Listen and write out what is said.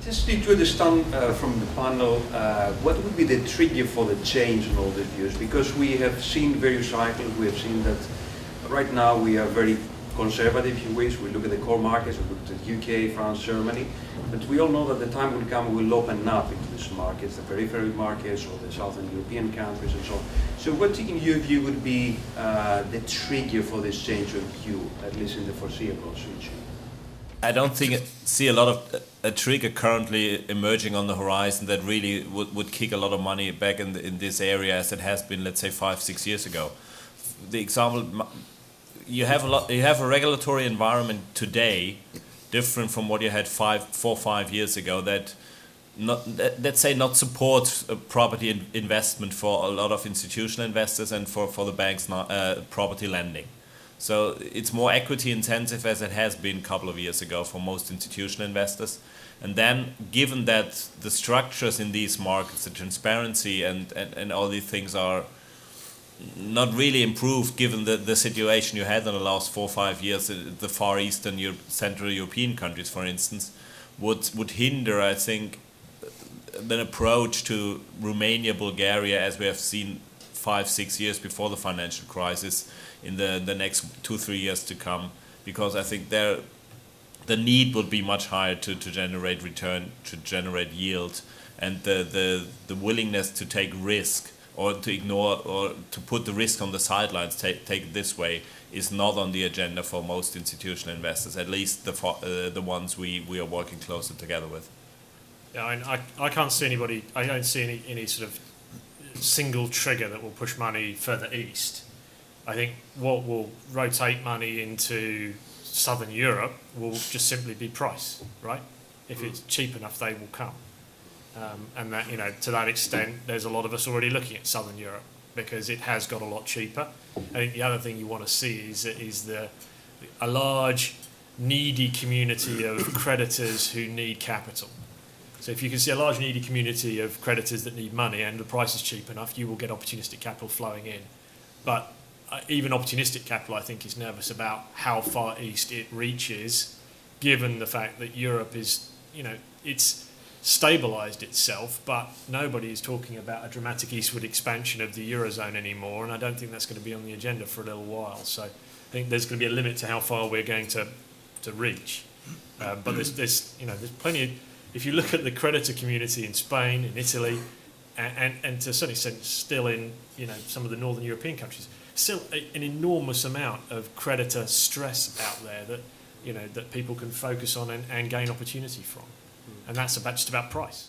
Just to understand from the panel, what would be the trigger for the change in all these views? Because we have seen various cycles, we have seen that right now we are very conservative, if you wish. We look at the core markets, we look at UK, France, Germany, but we all know that the time will come we'll open up into these markets, the peripheral markets or the Southern European countries and so on. So what in your view would be the trigger for this change of view, at least in the foreseeable future? I don't see a lot of a trigger currently emerging on the horizon that really would kick a lot of money back in this area as it has been, let's say, 5-6 years ago. The example, you have a regulatory environment today different from what you had 4 or 5 years ago that let's say not support property investment for a lot of institutional investors and for the banks property lending. So it's more equity intensive as it has been a couple of years ago for most institutional investors. And then given that the structures in these markets, the transparency and all these things are not really improved given the situation you had in the last 4 or 5 years, the Far Eastern Central European countries, for instance, would hinder, I think, an approach to Romania, Bulgaria, as we have seen 5-6 years before the financial crisis, in the next 2-3 years to come, because I think the need would be much higher to generate return, to generate yield, and the willingness to take risk or to ignore or to put the risk on the sidelines, take it this way, is not on the agenda for most institutional investors, at least the ones we are working closer together with. Yeah, I can't see anybody. I don't see any sort of single trigger that will push money further east. I think what will rotate money into Southern Europe will just simply be price, right? If it's cheap enough, they will come. And that, to that extent, there's a lot of us already looking at Southern Europe because it has got a lot cheaper. I think the other thing you want to see is a large, needy community of creditors who need capital. So if you can see a large, needy community of creditors that need money and the price is cheap enough, you will get opportunistic capital flowing in. But even opportunistic capital, I think, is nervous about how far east it reaches, given the fact that Europe is, it's stabilised itself, but nobody is talking about a dramatic eastward expansion of the Eurozone anymore, and I don't think that's going to be on the agenda for a little while. So I think there's going to be a limit to how far we're going to reach. But there's plenty of, if you look at the creditor community in Spain, in Italy, and to a certain extent still in some of the northern European countries, still an enormous amount of creditor stress out there that that people can focus on and gain opportunity from, and that's just about price.